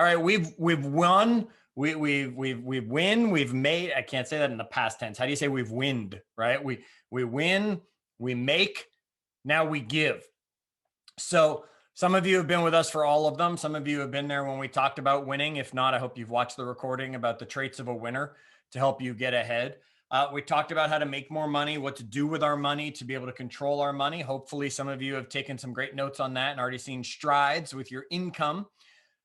All right, we've won. We've win. We've made. I can't say that in the past tense. How do you say we've winned? Right? We win. We make. Now we give. So some of you have been with us for all of them. Some of you have been there when we talked about winning. If not, I hope you've watched the recording about the traits of a winner to help you get ahead. We talked about how to make more money, what to do with our money to be able to control our money. Hopefully, some of you have taken some great notes on that and already seen strides with your income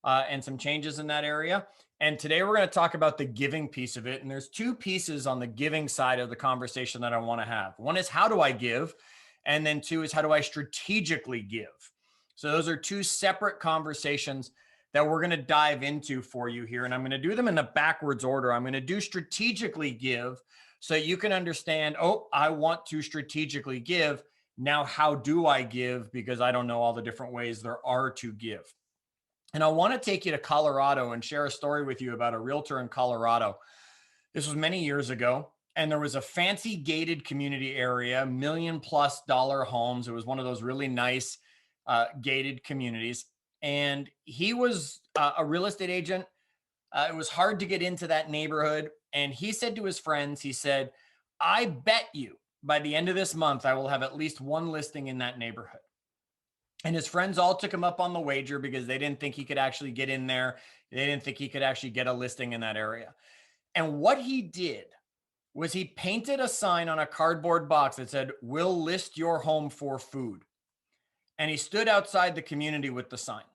and some changes in that area. And today we're going to talk about the giving piece of it. And there's two pieces on the giving side of the conversation that I want to have. One is how do I give? And then two is how do I strategically give? So those are two separate conversations that we're going to dive into for you here. And I'm going to do them in the backwards order. I'm going to do strategically give so you can understand, oh, I want to strategically give. Now, how do I give? Because I don't know all the different ways there are to give. And I want to take you to Colorado and share a story with you about a realtor in Colorado. This was many years ago. And there was a fancy gated community area, $1 million+ homes. It was one of those really nice gated communities. And he was a real estate agent. It was hard to get into that neighborhood. And he said to his friends, he said, I bet you by the end of this month, I will have at least one listing in that neighborhood. And his friends all took him up on the wager because they didn't think he could actually get in there. They didn't think he could actually get a listing in that area. And what he did was he painted a sign on a cardboard box that said, "We'll list your home for food." And he stood outside the community with the sign.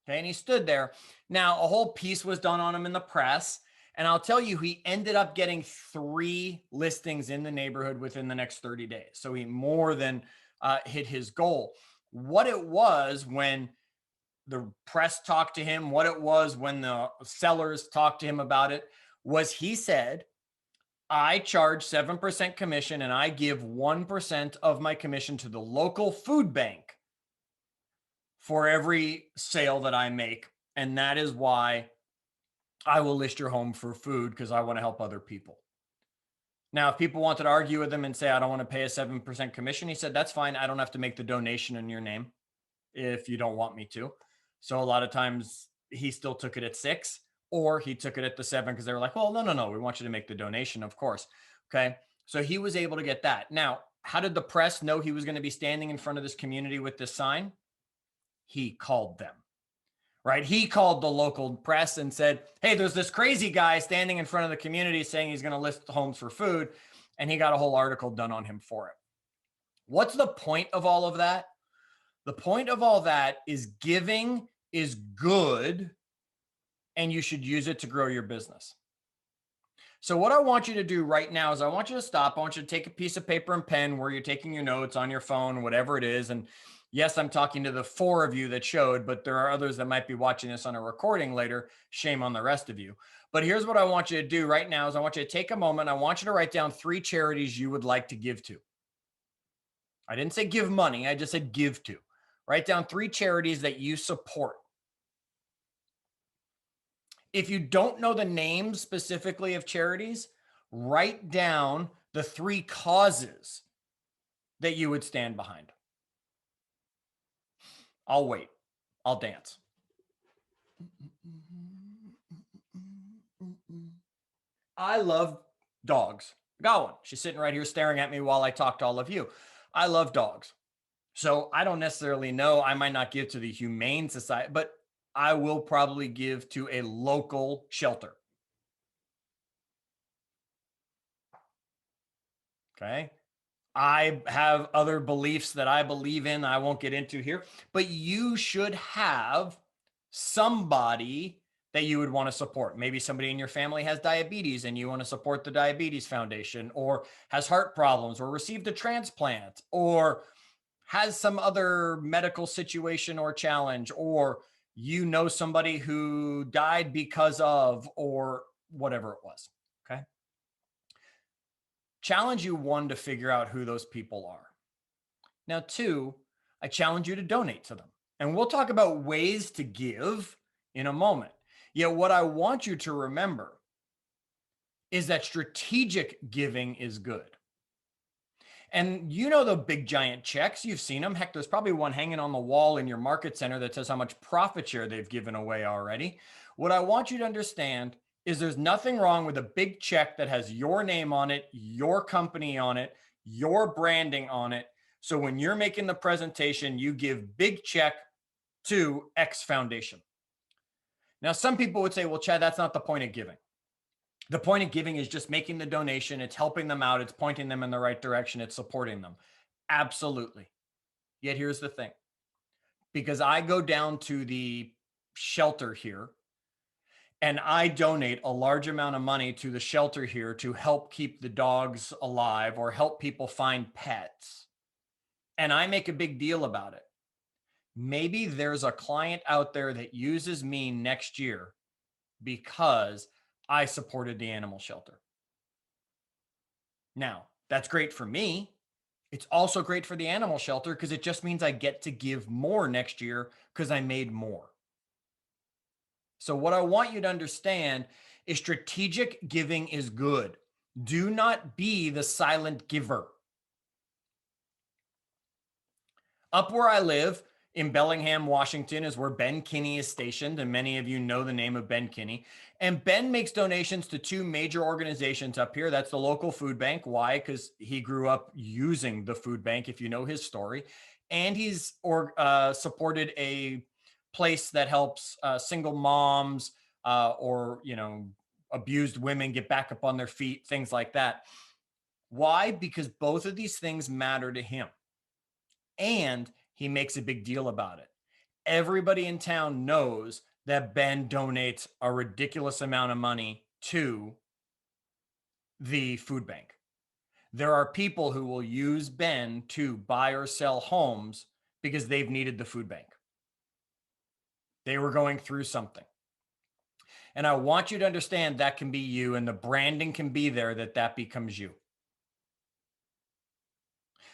Okay, and he stood there. Now, a whole piece was done on him in the press. And I'll tell you, he ended up getting 3 listings in the neighborhood within the next 30 days. So he more than hit his goal. What it was when the press talked to him, what it was when the sellers talked to him about it, was he said, I charge 7% commission and I give 1% of my commission to the local food bank for every sale that I make. And that is why I will list your home for food, because I want to help other people. Now, if people wanted to argue with him and say, I don't want to pay a 7% commission, he said, that's fine. I don't have to make the donation in your name if you don't want me to. So a lot of times he still took it at 6, or he took it at the 7 because they were like, well, no, we want you to make the donation, of course. Okay. So he was able to get that. Now, how did the press know he was going to be standing in front of this community with this sign? He called them. Right? He called the local press and said, hey, there's this crazy guy standing in front of the community saying he's going to list homes for food. And he got a whole article done on him for it. What's the point of all of that? The point of all that is giving is good and you should use it to grow your business. So what I want you to do right now is I want you to stop. I want you to take a piece of paper and pen where you're taking your notes on your phone, whatever it is. And yes, I'm talking to the 4 of you that showed, but there are others that might be watching this on a recording later. Shame on the rest of you. But here's what I want you to do right now is I want you to take a moment. I want you to write down 3 charities you would like to give to. I didn't say give money. I just said give to. Write down 3 charities that you support. If you don't know the names specifically of charities, write down the 3 causes that you would stand behind. I'll wait. I'll dance. I love dogs. I got one. She's sitting right here staring at me while I talk to all of you. I love dogs. So I don't necessarily know. I might not give to the Humane Society, but I will probably give to a local shelter. Okay. I have other beliefs that I believe in I won't get into here, but you should have somebody that you would want to support. Maybe somebody in your family has diabetes and you want to support the Diabetes Foundation, or has heart problems, or received a transplant, or has some other medical situation or challenge, or you know somebody who died because of, or whatever it was. Okay. Challenge you, 1, to figure out who those people are. Now, 2, I challenge you to donate to them. And we'll talk about ways to give in a moment. Yet what I want you to remember is that strategic giving is good. And you know the big giant checks, you've seen them. Heck, there's probably one hanging on the wall in your market center that says how much profit share they've given away already. What I want you to understand is there's nothing wrong with a big check that has your name on it, your company on it, your branding on it. So when you're making the presentation, you give big check to X Foundation. Now, some people would say, well, Chad, that's not the point of giving. The point of giving is just making the donation. It's helping them out. It's pointing them in the right direction. It's supporting them. Absolutely. Yet here's the thing. Because I go down to the shelter here and I donate a large amount of money to the shelter here to help keep the dogs alive or help people find pets. And I make a big deal about it. Maybe there's a client out there that uses me next year because I supported the animal shelter. Now, that's great for me. It's also great for the animal shelter because it just means I get to give more next year because I made more. So what I want you to understand is strategic giving is good. Do not be the silent giver. Up where I live, in Bellingham, Washington, is where Ben Kinney is stationed, and many of you know the name of Ben Kinney. And Ben makes donations to two major organizations up here. That's the local food bank. Why? Because he grew up using the food bank, if you know his story. And he's supported a place that helps single moms or abused women get back up on their feet, things like that. Why? Because both of these things matter to him. And he makes a big deal about it. Everybody in town knows that Ben donates a ridiculous amount of money to the food bank. There are people who will use Ben to buy or sell homes because they've needed the food bank. They were going through something. And I want you to understand that can be you, and the branding can be there that becomes you.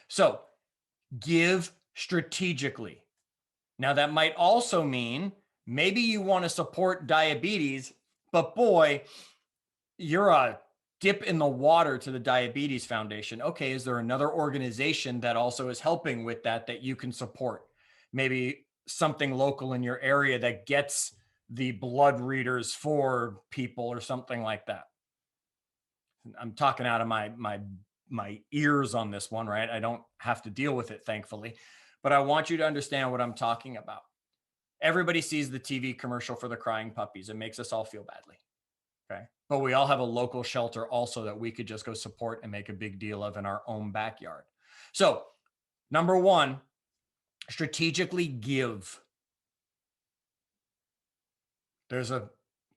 So give strategically. Now, that might also mean maybe you want to support diabetes, but boy, you're a dip in the water to the Diabetes Foundation. Okay, is there another organization that also is helping with that you can support? Maybe something local in your area that gets the blood readers for people or something like that. I'm talking out of my ears on this one, right? I don't have to deal with it, thankfully, but I want you to understand what I'm talking about. Everybody sees the TV commercial for the crying puppies. It makes us all feel badly. Okay. But we all have a local shelter also that we could just go support and make a big deal of in our own backyard. So, number one, strategically give. There's a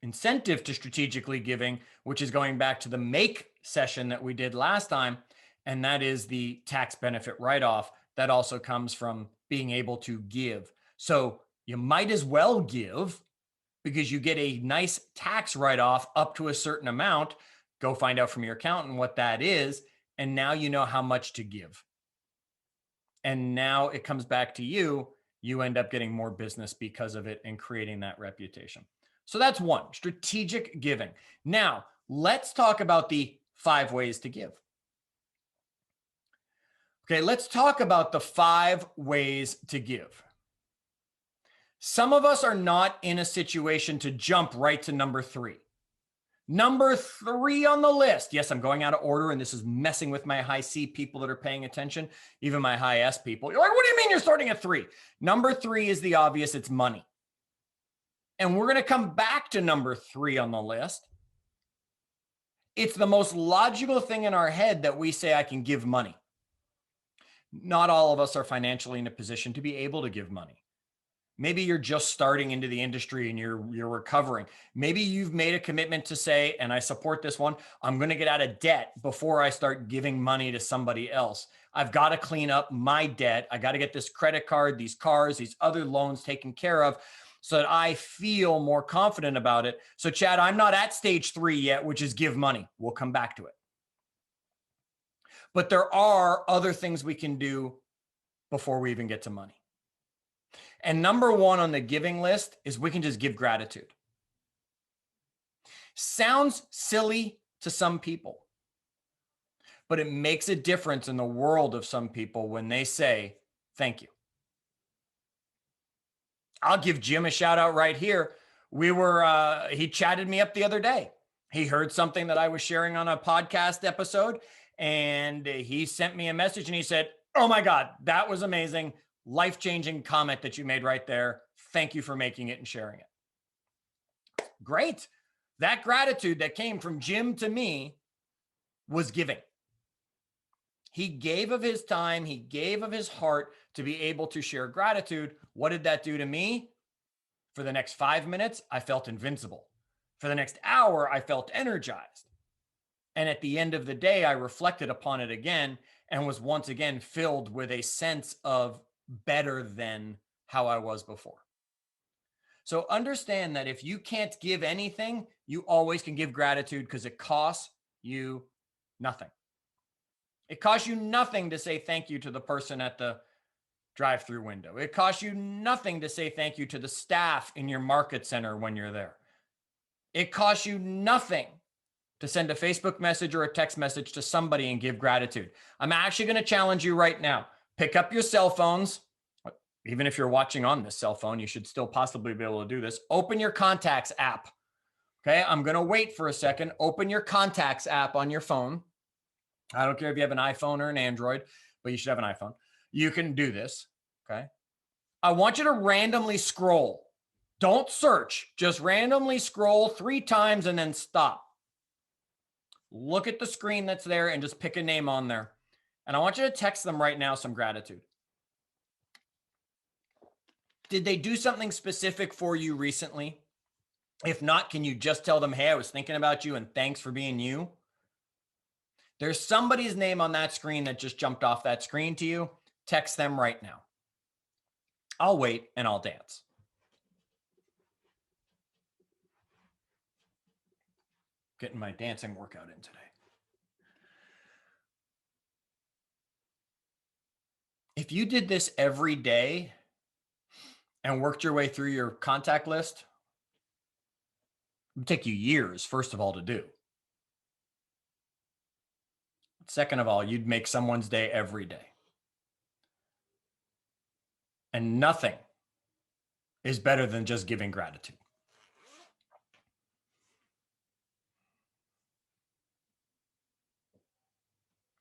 incentive to strategically giving, which is going back to the make session that we did last time. And that is the tax benefit write-off that also comes from being able to give. So you might as well give because you get a nice tax write-off up to a certain amount. Go find out from your accountant what that is. And now you know how much to give. And now it comes back to you. You end up getting more business because of it and creating that reputation. So that's one, strategic giving. Now, let's talk about the 5 ways to give. Okay, let's talk about the 5 ways to give. Some of us are not in a situation to jump right to number 3. Number 3 on the list. Yes, I'm going out of order, and this is messing with my high C people that are paying attention, even my high S people. You're like, what do you mean you're starting at 3? Number 3 is the obvious. It's money. And we're going to come back to number 3 on the list. It's the most logical thing in our head that we say, I can give money. Not all of us are financially in a position to be able to give money. Maybe you're just starting into the industry and you're recovering. Maybe you've made a commitment to say, and I support this one, I'm going to get out of debt before I start giving money to somebody else. I've got to clean up my debt. I got to get this credit card, these cars, these other loans taken care of so that I feel more confident about it. So Chad, I'm not at stage 3 yet, which is give money. We'll come back to it. But there are other things we can do before we even get to money. And number 1 on the giving list is we can just give gratitude. Sounds silly to some people, but it makes a difference in the world of some people when they say, thank you. I'll give Jim a shout out right here. He chatted me up the other day. He heard something that I was sharing on a podcast episode, and he sent me a message and he said, oh my God, that was amazing. Life-changing comment that you made right there. Thank you for making it and sharing it. Great. That gratitude that came from Jim to me was giving. He gave of his time. He gave of his heart to be able to share gratitude. What did that do to me? For the next 5 minutes, I felt invincible. For the next hour, I felt energized. And at the end of the day, I reflected upon it again and was once again filled with a sense of better than how I was before. So understand that if you can't give anything, you always can give gratitude because it costs you nothing. It costs you nothing to say thank you to the person at the drive-through window. It costs you nothing to say thank you to the staff in your market center when you're there. It costs you nothing to send a Facebook message or a text message to somebody and give gratitude. I'm actually going to challenge you right now. Pick up your cell phones. Even if you're watching on this cell phone, you should still possibly be able to do this. Open your contacts app. Okay, I'm going to wait for a second. Open your contacts app on your phone. I don't care if you have an iPhone or an Android, but you should have an iPhone. You can do this, okay? I want you to randomly scroll. Don't search. Just randomly scroll 3 times and then stop. Look at the screen that's there and just pick a name on there. And I want you to text them right now some gratitude. Did they do something specific for you recently? If not, can you just tell them, hey, I was thinking about you and thanks for being you? There's somebody's name on that screen that just jumped off that screen to you. Text them right now. I'll wait and I'll dance. Getting my dancing workout in today. If you did this every day and worked your way through your contact list, it would take you years, first of all, to do. Second of all, you'd make someone's day every day. And nothing is better than just giving gratitude.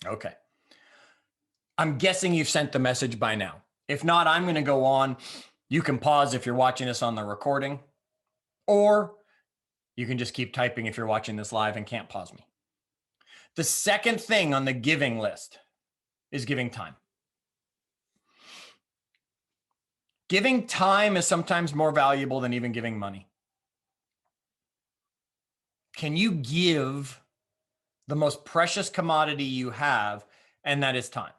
Okay. I'm guessing you've sent the message by now. If not, I'm going to go on. You can pause if you're watching this on the recording, or you can just keep typing if you're watching this live and can't pause me. The second thing on the giving list is giving time. Giving time is sometimes more valuable than even giving money. Can you give the most precious commodity you have, and that is time?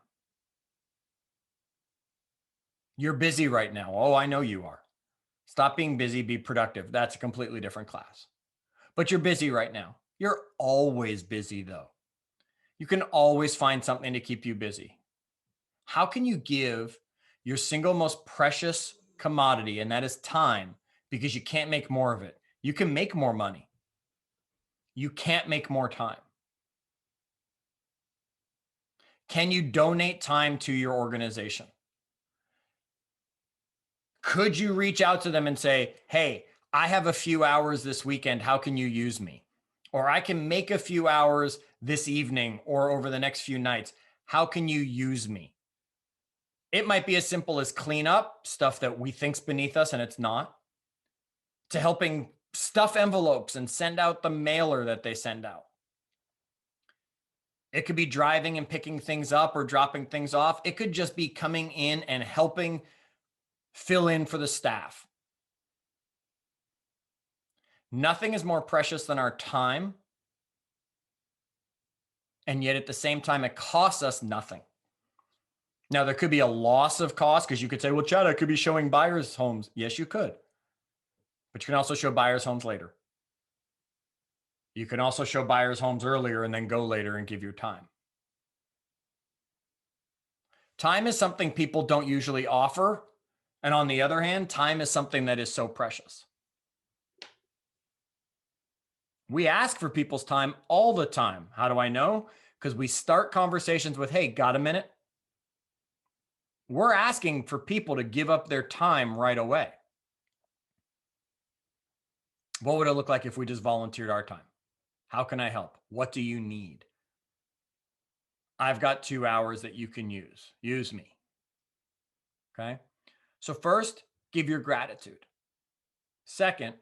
You're busy right now. Oh, I know you are. Stop being busy, be productive. That's a completely different class. But you're busy right now. You're always busy though. You can always find something to keep you busy. How can you give your single most precious commodity, and that is time, because you can't make more of it? You can make more money. You can't make more time. Can you donate time to your organization? Could you reach out to them and say, hey, I have a few hours this weekend. How can you use me? Or I can make a few hours this evening or over the next few nights. How can you use me? It might be as simple as clean up stuff that we think's beneath us and it's not, to helping stuff envelopes and send out the mailer that they send out. It could be driving and picking things up or dropping things off. It could just be coming in and helping fill in for the staff. Nothing is more precious than our time. And yet at the same time, it costs us nothing. Now, there could be a loss of cost because you could say, well, Chad, I could be showing buyers' homes. Yes, you could. But you can also show buyers' homes later. You can also show buyers' homes earlier and then go later and give your time. Time is something people don't usually offer. And on the other hand, time is something that is so precious. We ask for people's time all the time. How do I know? because we start conversations with, hey, got a minute? We're asking for people to give up their time right away. What would it look like if we just volunteered our time? How can I help? What do you need? I've got 2 hours that you can use. Use me. Okay. So first, give your gratitude. Second,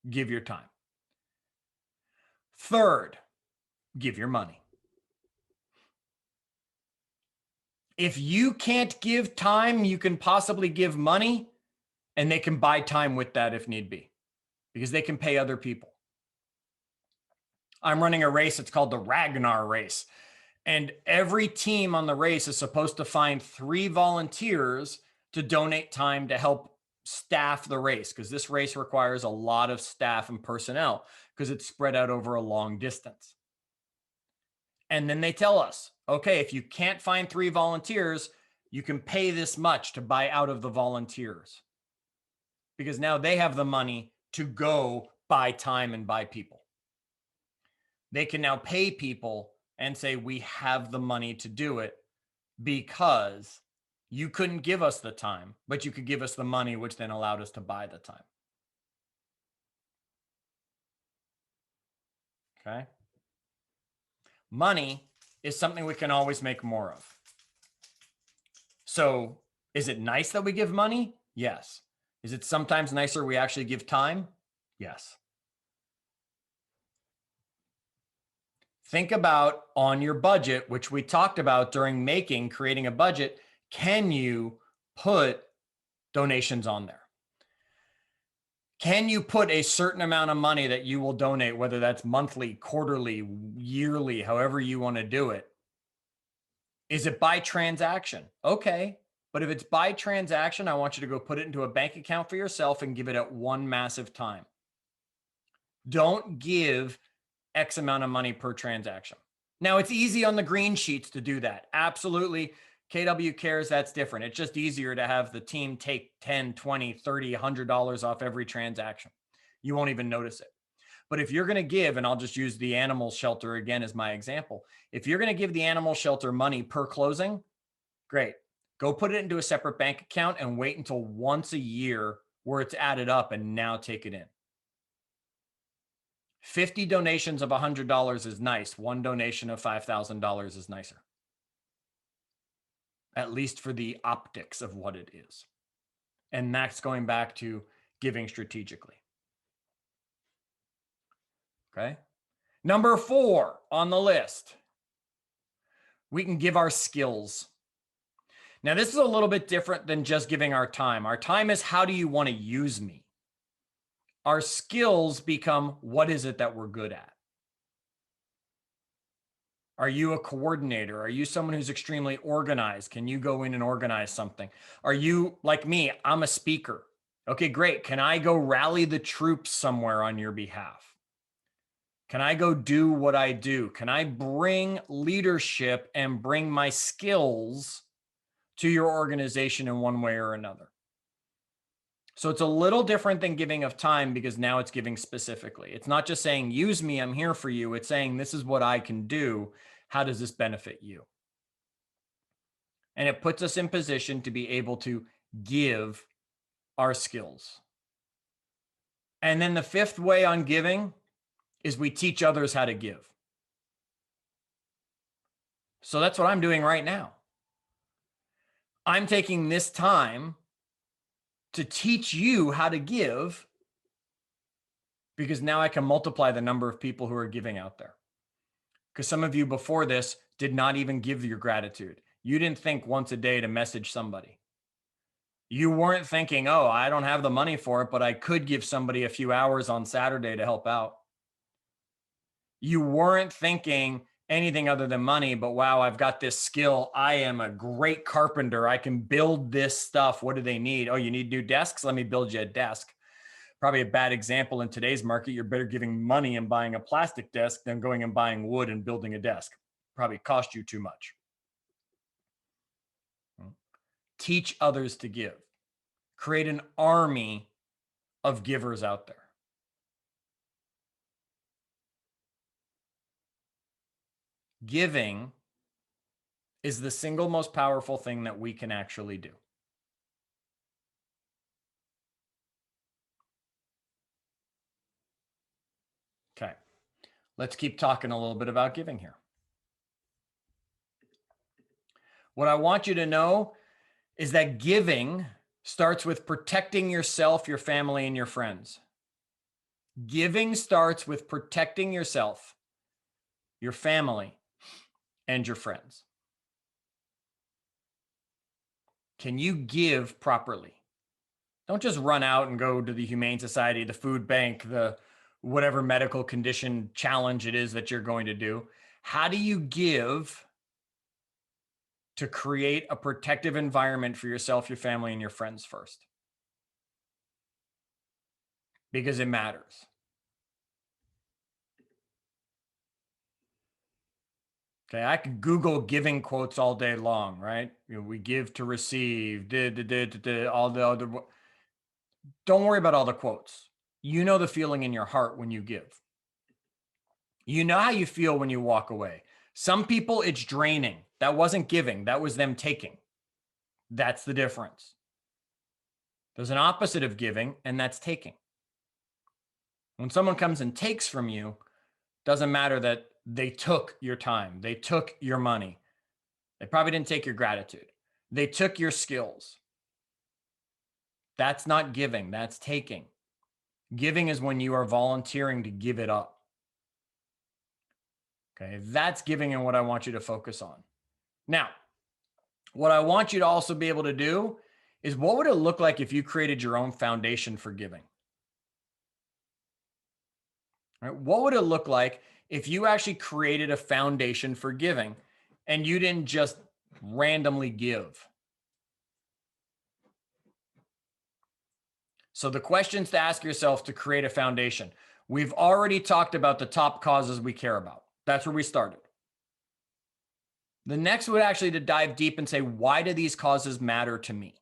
give your time. Third, give your money. If you can't give time, you can possibly give money, and they can buy time with that if need be, because they can pay other people. I'm running a race. It's called the Ragnar race. And every team on the race is supposed to find 3 volunteers to donate time to help staff the race, because this race requires a lot of staff and personnel because it's spread out over a long distance. And then they tell us, okay, if you can't find 3 volunteers, you can pay this much to buy out of the volunteers, because now they have the money to go buy time and buy people. They can now pay people and say, we have the money to do it because you couldn't give us the time, but you could give us the money, which then allowed us to buy the time. Okay. Money is something we can always make more of. So is it nice that we give money? Yes. Is it sometimes nicer we actually give time? Yes. Think about on your budget, which we talked about during creating a budget. Can you put donations on there? Can you put a certain amount of money that you will donate, whether that's monthly, quarterly, yearly, however you want to do it? Is it by transaction? Okay. But if it's by transaction, I want you to go put it into a bank account for yourself and give it at one massive time. Don't give X amount of money per transaction. Now, it's easy on the green sheets to do that. Absolutely. KW Cares, that's different. It's just easier to have the team take 10, 20, 30, $100 off every transaction. You won't even notice it. But if you're going to give, and I'll just use the animal shelter again as my example. If you're going to give the animal shelter money per closing, great. Go put it into a separate bank account and wait until once a year where it's added up, and now take it in. 50 donations of $100 is nice. 1 donation of $5,000 is nicer. At least for the optics of what it is. And that's going back to giving strategically. Okay. Number 4 on the list, we can give our skills. Now, this is a little bit different than just giving our time. Our time is, how do you want to use me? Our skills become, what is it that we're good at? Are you a coordinator? Are you someone who's extremely organized? Can you go in and organize something? Are you like me? I'm a speaker. Okay, great. Can I go rally the troops somewhere on your behalf? Can I go do what I do? Can I bring leadership and bring my skills to your organization in one way or another? So it's a little different than giving of time, because now it's giving specifically. It's not just saying, use me, I'm here for you. It's saying, this is what I can do. How does this benefit you? And it puts us in position to be able to give our skills. And then the 5th way on giving is we teach others how to give. So that's what I'm doing right now. I'm taking this time to teach you how to give, because now I can multiply the number of people who are giving out there. Because some of you before this did not even give your gratitude. You didn't think once a day to message somebody. You weren't thinking, oh, I don't have the money for it, but I could give somebody a few hours on Saturday to help out. You weren't thinking anything other than money, but wow, I've got this skill. I am a great carpenter. I can build this stuff. What do they need? Oh, you need new desks? Let me build you a desk. Probably a bad example in today's market. You're better giving money and buying a plastic desk than going and buying wood and building a desk. Probably cost you too much. Teach others to give. Create an army of givers out there. Giving is the single most powerful thing that we can actually do. Okay, let's keep talking a little bit about giving here. What I want you to know is that giving starts with protecting yourself, your family, and your friends. Giving starts with protecting yourself, your family, and your friends. Can you give properly? Don't just run out and go to the Humane Society, the food bank, the whatever medical condition challenge it is that you're going to do. How do you give to create a protective environment for yourself, your family, and your friends first? Because it matters. Okay, I could Google giving quotes all day long, right? We give to receive, all the other. Don't worry about all the quotes. You know the feeling in your heart when you give. You know how you feel when you walk away. Some people, it's draining. That wasn't giving, that was them taking. That's the difference. There's an opposite of giving, and that's taking. When someone comes and takes from you, doesn't matter that they took your time, they took your money. They probably didn't take your gratitude. They took your skills. That's not giving, that's taking. Giving is when you are volunteering to give it up. Okay, that's giving and what I want you to focus on. Now, what I want you to also be able to do is, what would it look like if you created your own foundation for giving? Right? What would it look like if you actually created a foundation for giving and you didn't just randomly give? So the questions to ask yourself to create a foundation. We've already talked about the top causes we care about. That's where we started. The next would actually to dive deep and say, why do these causes matter to me?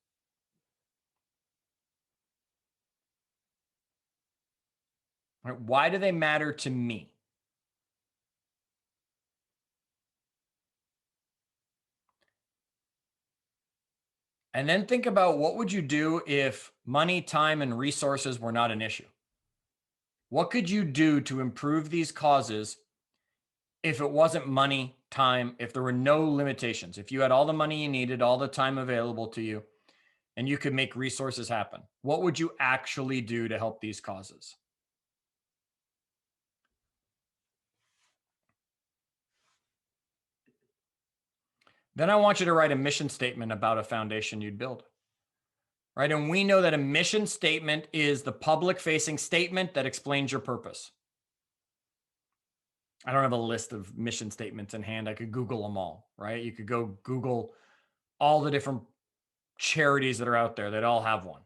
Right? Why do they matter to me? And then think about, what would you do if money, time, and resources were not an issue? What could you do to improve these causes if it wasn't money, time, if there were no limitations, if you had all the money you needed, all the time available to you, and you could make resources happen? What would you actually do to help these causes? Then I want you to write a mission statement about a foundation you'd build. Right? And we know that a mission statement is the public facing statement that explains your purpose. I don't have a list of mission statements in hand. I could Google them all, right? You could go Google all the different charities that are out there that all have one.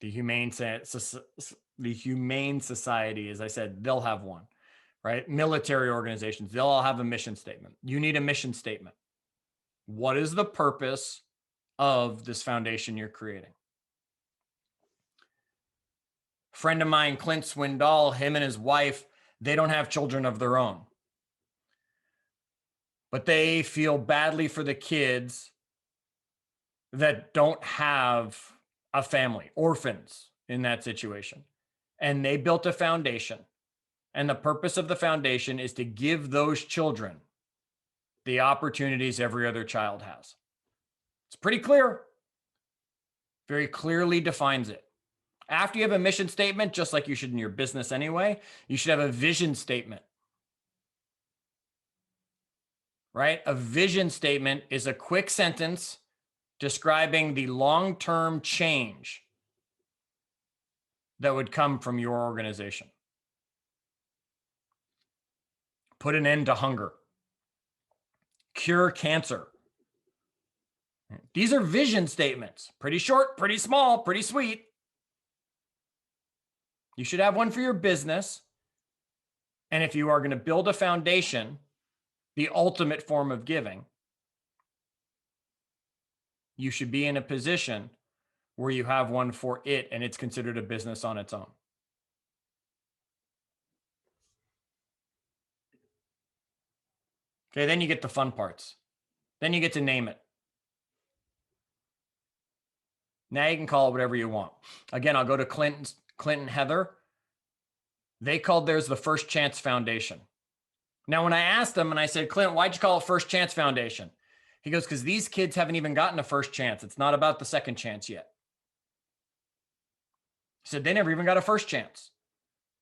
The Humane Society, as I said, they'll have one, right? Military organizations, they'll all have a mission statement. You need a mission statement. What is the purpose of this foundation you're creating? Friend of mine, Clint Swindoll, him and his wife, they don't have children of their own, but they feel badly for the kids that don't have a family, orphans in that situation. And they built a foundation. And the purpose of the foundation is to give those children the opportunities every other child has. It's pretty clear, very clearly defines it. After you have a mission statement, just like you should in your business anyway, you should have a vision statement. Right? A vision statement is a quick sentence describing the long-term change that would come from your organization. Put an end to hunger. Cure cancer. These are vision statements. Pretty short, pretty small, pretty sweet. You should have one for your business. And if you are going to build a foundation, the ultimate form of giving, you should be in a position where you have one for it and it's considered a business on its own. Okay, then you get the fun parts. Then you get to name it. Now you can call it whatever you want. Again, I'll go to Clinton Heather. They called theirs the First Chance Foundation. Now, when I asked them and I said, Clint, why'd you call it First Chance Foundation? He goes, because these kids haven't even gotten a first chance. It's not about the second chance yet. He said, they never even got a first chance.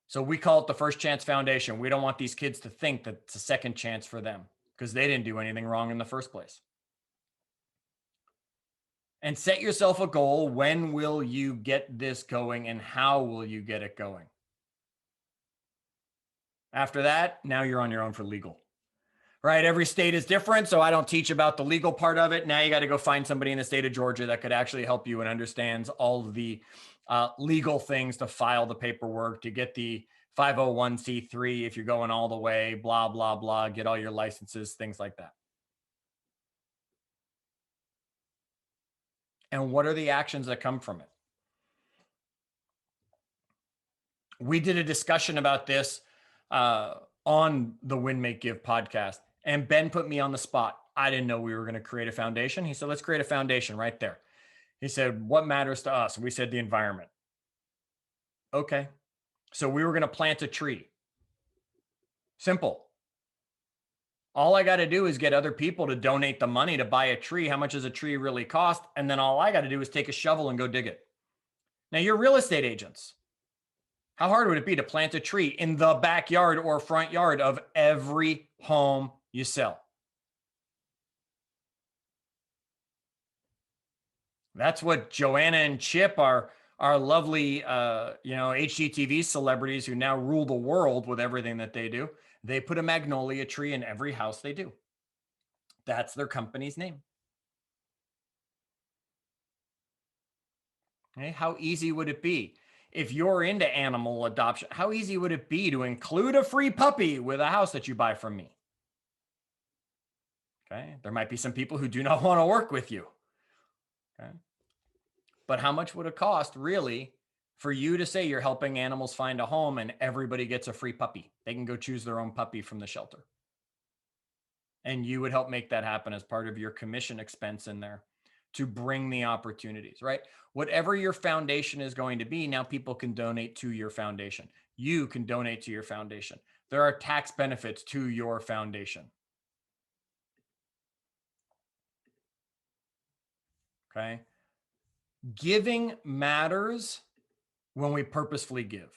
So we call it the First Chance Foundation. We don't want these kids to think that it's a second chance for them because they didn't do anything wrong in the first place. And set yourself a goal. When will you get this going and how will you get it going? After that, now you're on your own for legal. Right? Every state is different, so I don't teach about the legal part of it. Now you got to go find somebody in the state of Georgia that could actually help you and understands all of the legal things to file the paperwork, to get the 501c3 if you're going all the way, blah, blah, blah, get all your licenses, things like that. And what are the actions that come from it? We did a discussion about this on the Win, Make, Give podcast. And Ben put me on the spot. I didn't know we were going to create a foundation. He said, let's create a foundation right there. He said, what matters to us? We said the environment. Okay. So we were going to plant a tree. Simple. All I got to do is get other people to donate the money to buy a tree. How much does a tree really cost? And then all I got to do is take a shovel and go dig it. Now, you're real estate agents. How hard would it be to plant a tree in the backyard or front yard of every home you sell? That's what Joanna and Chip, our lovely, HGTV celebrities who now rule the world with everything that they do. They put a magnolia tree in every house they do. That's their company's name. Okay, how easy would it be? If you're into animal adoption, how easy would it be to include a free puppy with a house that you buy from me? Okay, there might be some people who do not want to work with you. Okay, but how much would it cost really for you to say you're helping animals find a home and everybody gets a free puppy? They can go choose their own puppy from the shelter. And you would help make that happen as part of your commission expense in there to bring the opportunities, right? Whatever your foundation is going to be, now people can donate to your foundation. You can donate to your foundation. There are tax benefits to your foundation. Okay. Giving matters when we purposefully give.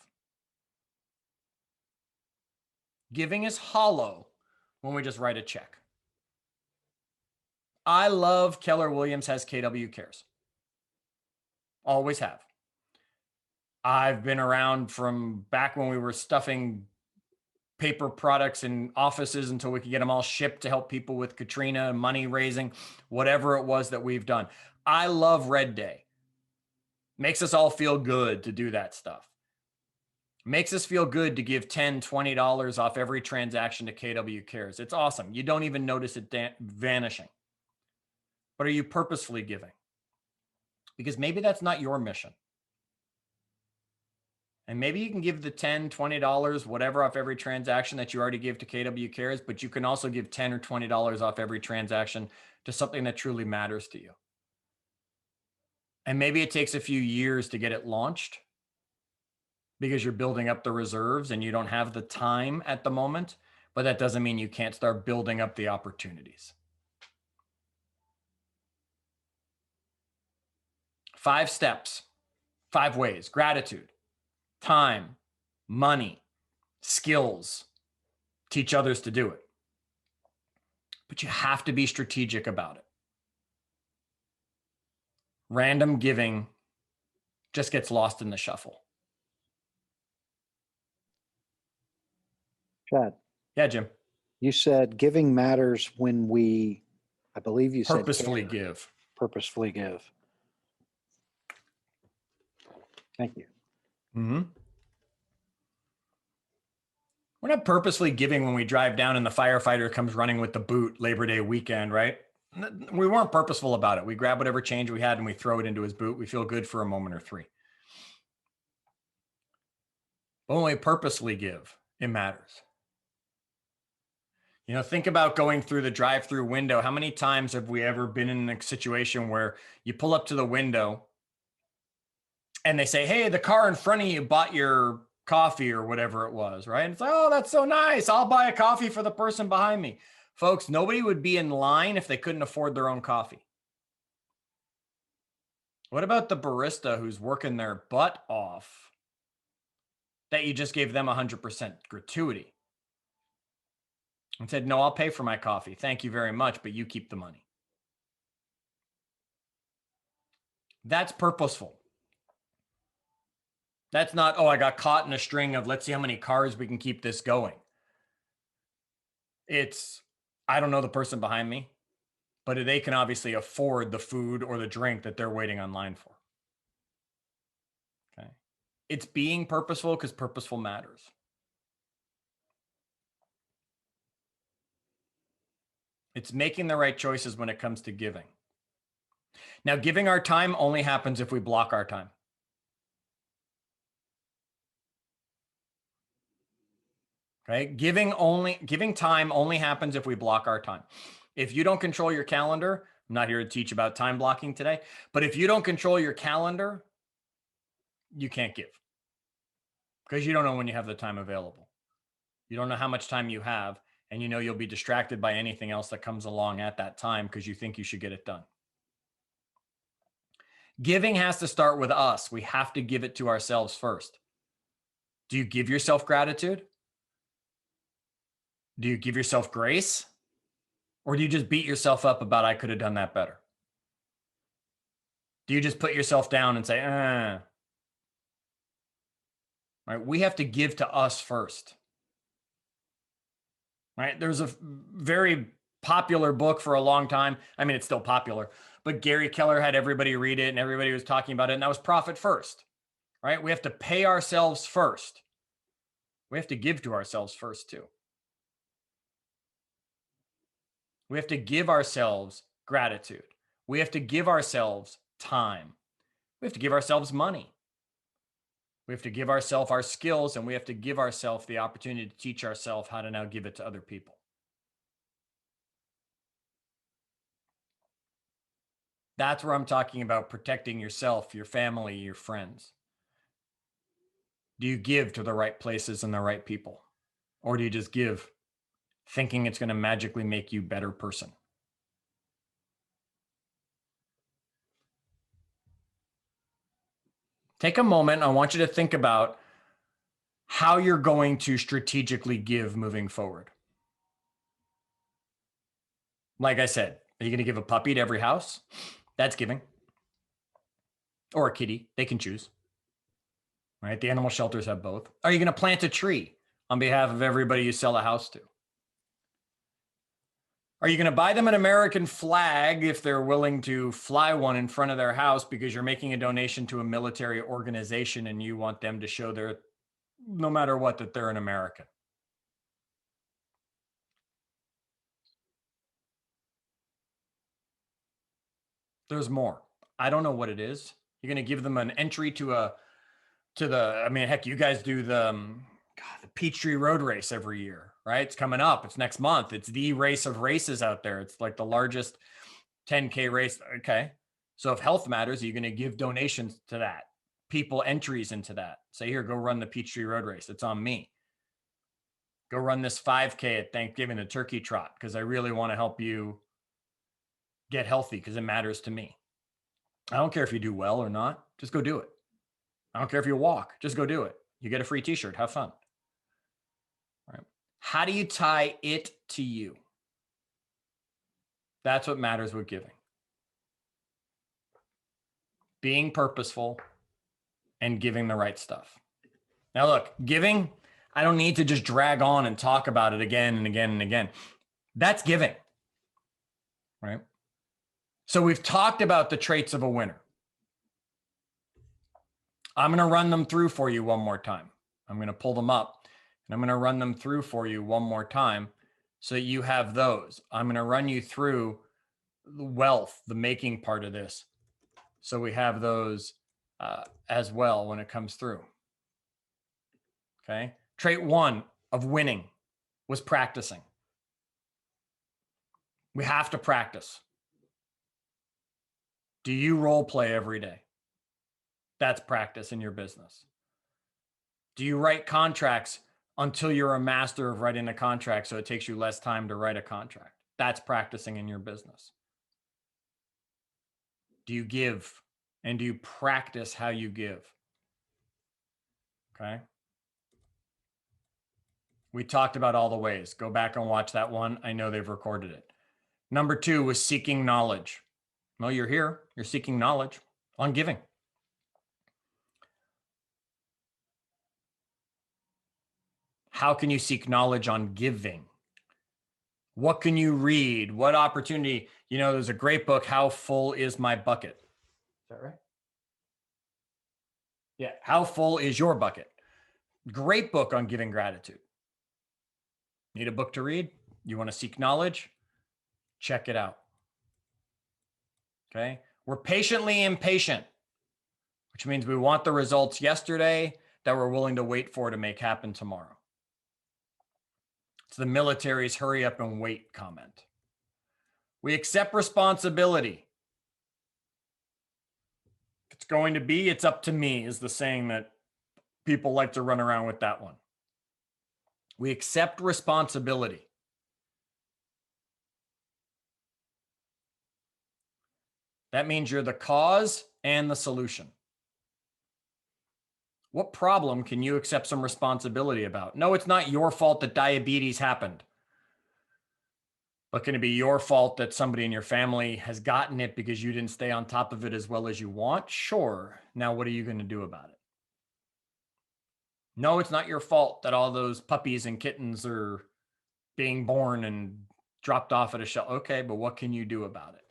Giving is hollow when we just write a check. I love Keller Williams has KW Cares. Always have. I've been around from back when we were stuffing paper products in offices until we could get them all shipped to help people with Katrina, money raising, whatever it was that we've done. I love Red Day. Makes us all feel good to do that stuff. Makes us feel good to give $10, $20 off every transaction to KW Cares. It's awesome. You don't even notice it vanishing. But are you purposefully giving? Because maybe that's not your mission. And maybe you can give the $10, $20, whatever off every transaction that you already give to KW Cares, but you can also give $10 or $20 off every transaction to something that truly matters to you. And maybe it takes a few years to get it launched because you're building up the reserves and you don't have the time at the moment, but that doesn't mean you can't start building up the opportunities. 5 steps, 5 ways: gratitude, time, money, skills. Teach others to do it. But you have to be strategic about it. Random giving just gets lost in the shuffle. Chad. Yeah, Jim. You said giving matters when we, I believe you said purposefully give. Purposefully give. Thank you. Mm-hmm. We're not purposely giving when we drive down and the firefighter comes running with the boot Labor Day weekend, right? We weren't purposeful about it. We grab whatever change we had and we throw it into his boot. We feel good for a moment or 3. But when we purposely give, it matters. You know, think about going through the drive-through window. How many times have we ever been in a situation where you pull up to the window and they say, "Hey, the car in front of you bought your coffee," or whatever it was, right? And it's like, "Oh, that's so nice. I'll buy a coffee for the person behind me." Folks, nobody would be in line if they couldn't afford their own coffee. What about the barista who's working their butt off that you just gave them 100% gratuity and said, "No, I'll pay for my coffee. Thank you very much, but you keep the money." That's purposeful. That's not, "Oh, I got caught in a string of let's see how many cars we can keep this going." It's, I don't know the person behind me, but they can obviously afford the food or the drink that they're waiting online for. Okay. It's being purposeful because purposeful matters. It's making the right choices when it comes to giving. Now, giving our time only happens if we block our time. Okay. Giving time only happens if we block our time. If you don't control your calendar, I'm not here to teach about time blocking today, but if you don't control your calendar, you can't give because you don't know when you have the time available. You don't know how much time you have, and you know you'll be distracted by anything else that comes along at that time because you think you should get it done. Giving has to start with us. We have to give it to ourselves first. Do you give yourself gratitude? Do you give yourself grace? Or do you just beat yourself up about, "I could have done that better"? Do you just put yourself down and say, Right? We have to give to us first. Right? There's a very popular book for a long time. I mean, it's still popular, but Gary Keller had everybody read it and everybody was talking about it. And that was Profit First, right? We have to pay ourselves first. We have to give to ourselves first, too. We have to give ourselves gratitude. We have to give ourselves time. We have to give ourselves money. We have to give ourselves our skills, and we have to give ourselves the opportunity to teach ourselves how to now give it to other people. That's where I'm talking about protecting yourself, your family, your friends. Do you give to the right places and the right people? Or do you just give thinking it's going to magically make you a better person? Take a moment. I want you to think about how you're going to strategically give moving forward. Like I said, are you going to give a puppy to every house? That's giving. Or a kitty. They can choose. Right? The animal shelters have both. Are you going to plant a tree on behalf of everybody you sell a house to? Are you going to buy them an American flag if they're willing to fly one in front of their house because you're making a donation to a military organization and you want them to show their, no matter what, that they're an American? There's more. I don't know what it is. You're going to give them an entry to I mean, heck, you guys do the Peachtree Road Race every year, right? It's coming up. It's next month. It's the race of races out there. It's like the largest 10K race. Okay. So if health matters, you're going to give donations to that, people entries into that. Say, "Here, go run the Peachtree Road Race. It's on me. Go run this 5K at Thanksgiving, the turkey trot, because I really want to help you get healthy because it matters to me." I don't care if you do well or not. Just go do it. I don't care if you walk. Just go do it. You get a free t-shirt. Have fun. All right. How do you tie it to you? That's what matters with giving. Being purposeful and giving the right stuff. Now, look, giving, I don't need to just drag on and talk about it again and again and again. That's giving, right? So we've talked about the traits of a winner. I'm going to run them through for you one more time. I'm going to pull them up and I'm going to run them through for you one more time so that you have those. I'm going to run you through the wealth, the making part of this. So we have those as well when it comes through. Okay. Trait 1 of winning was practicing. We have to practice. Do you role play every day? That's practice in your business. Do you write contracts until you're a master of writing a contract so it takes you less time to write a contract? That's practicing in your business. Do you give? And do you practice how you give? Okay. We talked about all the ways. Go back and watch that one. I know they've recorded it. Number 2 was seeking knowledge. Well, you're here. You're seeking knowledge on giving. How can you seek knowledge on giving? What can you read? What opportunity? You know, there's a great book, How Full Is My Bucket? Is that right? Yeah. How Full Is Your Bucket? Great book on giving gratitude. Need a book to read? You want to seek knowledge? Check it out. Okay. We're patiently impatient, which means we want the results yesterday that we're willing to wait for to make happen tomorrow. It's the military's hurry up and wait comment. We accept responsibility. It's going to be, it's up to me, is the saying that people like to run around with that one. We accept responsibility. That means you're the cause and the solution. What problem can you accept some responsibility about? No, it's not your fault that diabetes happened. But can it be your fault that somebody in your family has gotten it because you didn't stay on top of it as well as you want? Sure. Now, what are you going to do about it? No, it's not your fault that all those puppies and kittens are being born and dropped off at a shelter. Okay, but what can you do about it?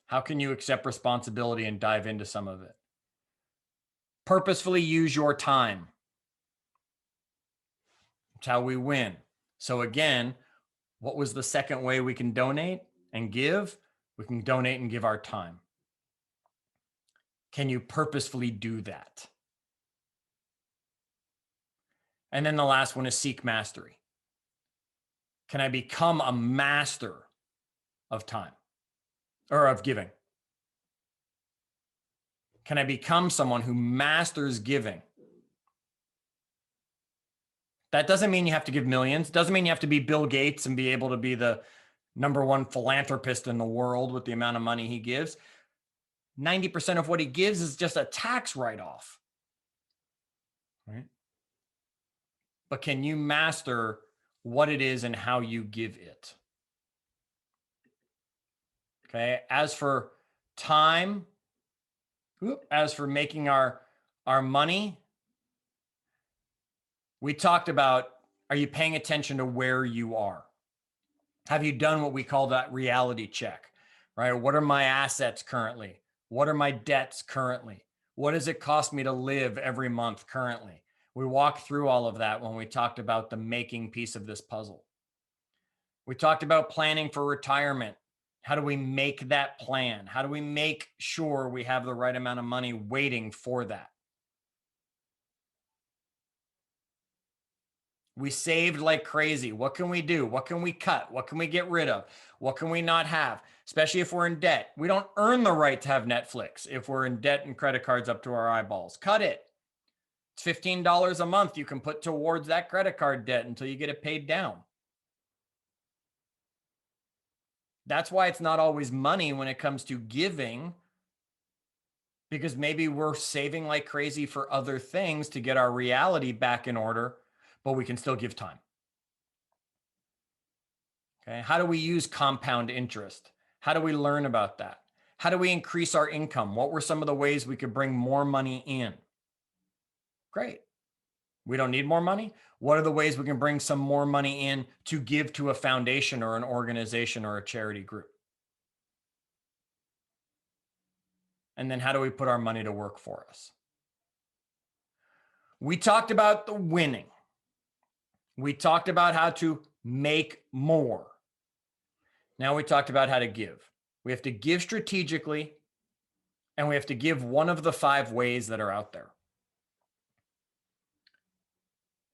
How can you accept responsibility and dive into some of it? Purposefully use your time. It's how we win. So again, what was the second way we can donate and give? We can donate and give our time. Can you purposefully do that? And then the last one is seek mastery. Can I become a master of time or of giving? Can I become someone who masters giving? That doesn't mean you have to give millions. Doesn't mean you have to be Bill Gates and be able to be the #1 philanthropist in the world with the amount of money he gives. 90% of what he gives is just a tax write-off. Right? But can you master what it is and how you give it? Okay. As for time, as for making our money, we talked about, are you paying attention to where you are? Have you done what we call that reality check, right? What are my assets currently? What are my debts currently? What does it cost me to live every month currently? We walked through all of that when we talked about the making piece of this puzzle. We talked about planning for retirement. How do we make that plan? How do we make sure we have the right amount of money waiting for that? We saved like crazy. What can we do? What can we cut? What can we get rid of? What can we not have? Especially if we're in debt. We don't earn the right to have Netflix if we're in debt and credit cards up to our eyeballs. Cut it. It's $15 a month you can put towards that credit card debt until you get it paid down. That's why it's not always money when it comes to giving, because maybe we're saving like crazy for other things to get our reality back in order, but we can still give time. Okay. How do we use compound interest? How do we learn about that? How do we increase our income? What were some of the ways we could bring more money in? Great. We don't need more money. What are the ways we can bring some more money in to give to a foundation or an organization or a charity group? And then how do we put our money to work for us? We talked about the winning. We talked about how to make more. Now we talked about how to give. We have to give strategically, and we have to give one of the 5 ways that are out there.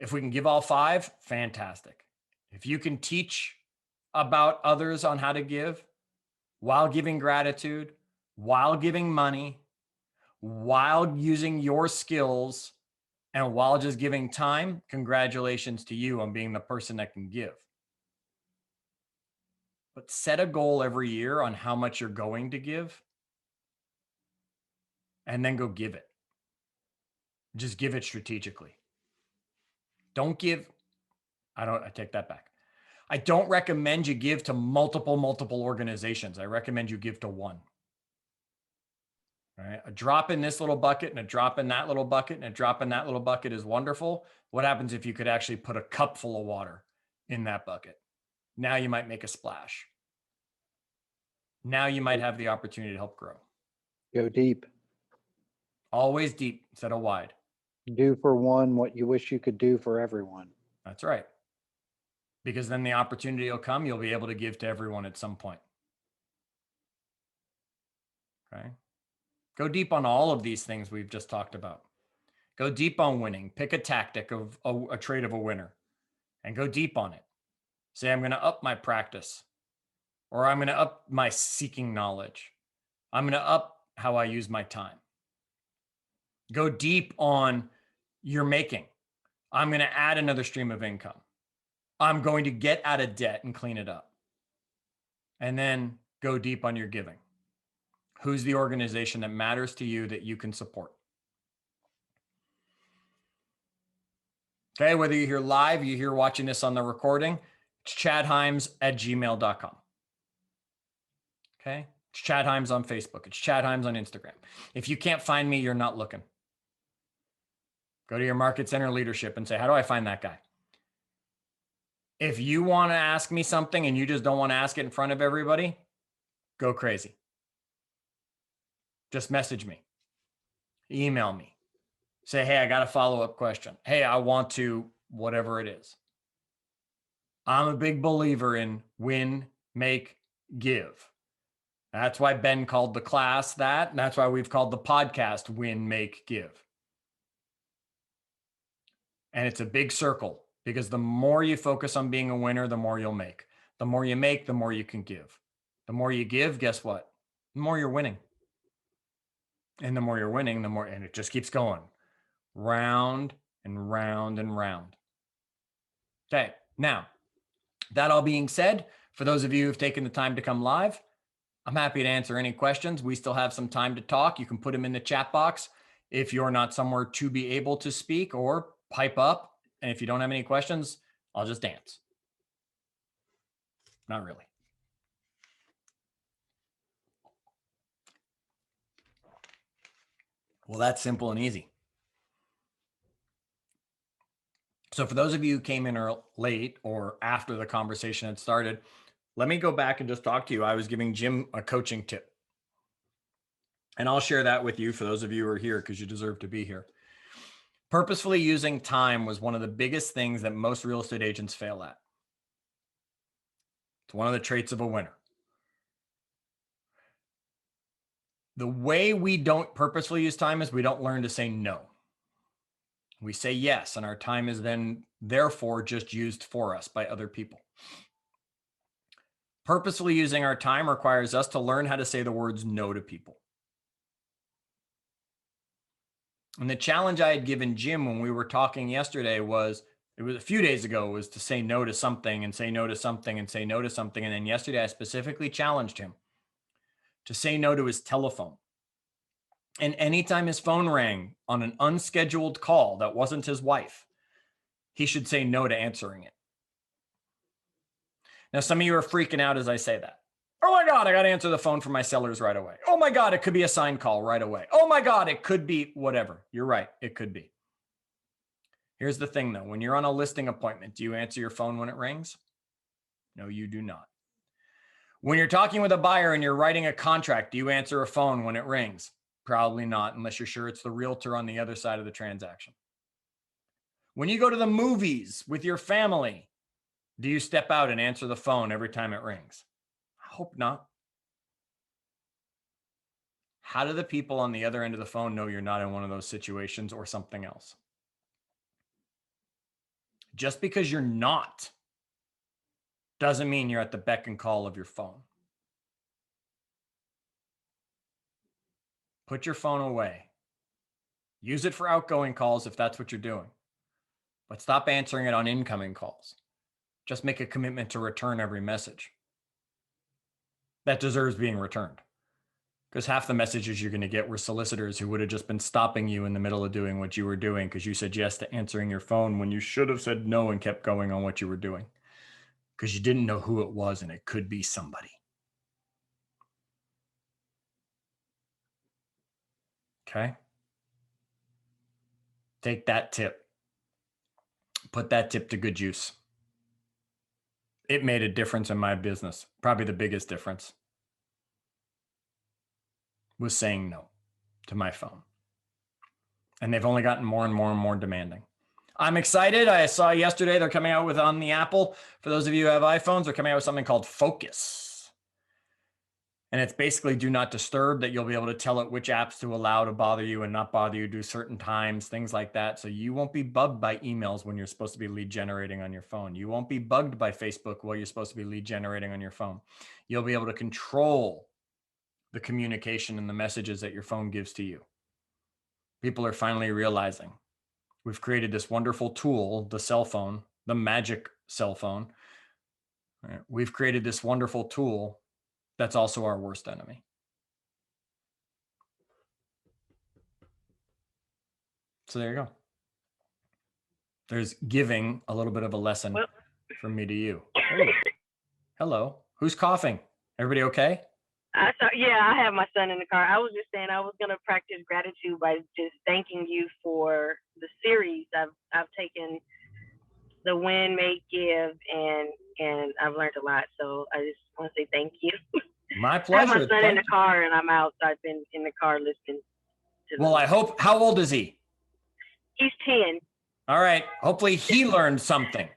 If we can give all 5, fantastic. If you can teach about others on how to give, while giving gratitude, while giving money, while using your skills, and while just giving time, congratulations to you on being the person that can give. But set a goal every year on how much you're going to give and then go give it. Just give it strategically. Don't give, I take that back. I don't recommend you give to multiple organizations. I recommend you give to one. All right. A drop in this little bucket and a drop in that little bucket and a drop in that little bucket is wonderful. What happens if you could actually put a cup full of water in that bucket? Now you might make a splash. Now you might have the opportunity to help grow. Go deep. Always deep instead of wide. Do for one what you wish you could do for everyone. That's right. Because then the opportunity will come. You'll be able to give to everyone at some point. Okay. Go deep on all of these things we've just talked about. Go deep on winning. Pick a tactic of a trait of a winner and go deep on it. Say, I'm going to up my practice, or I'm going to up my seeking knowledge. I'm going to up how I use my time. Go deep on your making. I'm going to add another stream of income. I'm going to get out of debt and clean it up. And then go deep on your giving. Who's the organization that matters to you that you can support? Okay, whether you're here live, you're here watching this on the recording, it's chadhyams@gmail.com. Okay, it's Chad Hyams on Facebook. It's Chad Hyams on Instagram. If you can't find me, you're not looking. Go to your market center leadership and say, how do I find that guy? If you want to ask me something and you just don't want to ask it in front of everybody, go crazy. Just message me, email me, say, hey, I got a follow-up question. Hey, I want to, whatever it is. I'm a big believer in win, make, give. That's why Ben called the class that, and that's why we've called the podcast Win, Make, Give. And it's a big circle because the more you focus on being a winner, the more you'll make. The more you make, the more you can give. The more you give, guess what? The more you're winning. And the more you're winning, the more, and it just keeps going round and round and round. Okay. Now, that all being said, for those of you who've taken the time to come live, I'm happy to answer any questions. We still have some time to talk. You can put them in the chat box if you're not somewhere to be able to speak, or pipe up. And if you don't have any questions, I'll just dance. Not really. Well, that's simple and easy. So for those of you who came in late or after the conversation had started, let me go back and just talk to you. I was giving Jim a coaching tip. And I'll share that with you for those of you who are here because you deserve to be here. Purposefully using time was one of the biggest things that most real estate agents fail at. It's one of the traits of a winner. The way we don't purposefully use time is we don't learn to say no. We say yes, and our time is then therefore just used for us by other people. Purposefully using our time requires us to learn how to say the words no to people. And the challenge I had given Jim when we were talking yesterday was, it was a few days ago, was to say no to something and say no to something and say no to something. And then yesterday I specifically challenged him to say no to his telephone. And anytime his phone rang on an unscheduled call that wasn't his wife, he should say no to answering it. Now, some of you are freaking out as I say that. Oh my God, I got to answer the phone for my sellers right away. Oh my God, it could be a sign call right away. Oh my God, it could be whatever. You're right, it could be. Here's the thing though, when you're on a listing appointment, do you answer your phone when it rings? No, you do not. When you're talking with a buyer and you're writing a contract, do you answer a phone when it rings? Probably not, unless you're sure it's the realtor on the other side of the transaction. When you go to the movies with your family, do you step out and answer the phone every time it rings? I hope not. How do the people on the other end of the phone know you're not in one of those situations or something else? Just because you're not doesn't mean you're at the beck and call of your phone. Put your phone away. Use it for outgoing calls if that's what you're doing. But stop answering it on incoming calls. Just make a commitment to return every message that deserves being returned. Because half the messages you're going to get were solicitors who would have just been stopping you in the middle of doing what you were doing because you said yes to answering your phone when you should have said no and kept going on what you were doing. Because you didn't know who it was, and it could be somebody. Okay? Take that tip. Put that tip to good use. It made a difference in my business. Probably the biggest difference was saying no to my phone. And they've only gotten more and more and more demanding. I'm excited. I saw yesterday they're coming out with on the Apple. For those of you who have iPhones, they're coming out with something called Focus. And it's basically do not disturb, that you'll be able to tell it which apps to allow to bother you and not bother you, do certain times, things like that. So you won't be bugged by emails when you're supposed to be lead generating on your phone. You won't be bugged by Facebook while you're supposed to be lead generating on your phone. You'll be able to control the communication and the messages that your phone gives to you. People are finally realizing we've created this wonderful tool, the cell phone, the magic cell phone. We've created this wonderful tool that's also our worst enemy. So there you go. There's giving a little bit of a lesson from me to you. Oh, hello. Who's coughing? Everybody okay? Yeah, I have my son in the car. I was just saying I was going to practice gratitude by just thanking you for the series. I've taken the win, make, give, and I've learned a lot. So I just want to say thank you. My pleasure. I have my son in the car and I'm out. So I've been in the car listening to Well, I hope, how old is he? He's 10. All right. Hopefully he learned something.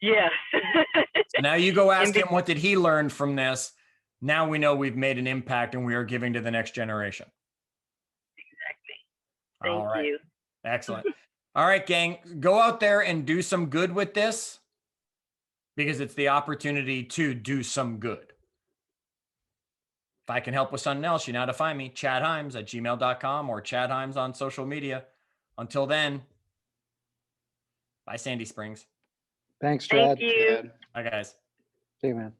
Yeah. So now you go ask him, what did he learn from this? Now we know we've made an impact and we are giving to the next generation. Exactly. Thank you. Excellent. All right, gang, go out there and do some good with this, because it's the opportunity to do some good. If I can help with something else, you know how to find me, chadhyams@gmail.com or Chad Hyams on social media. Until then, bye, Sandy Springs. Thanks, Chad. Thank you. Bye, guys. See you, man.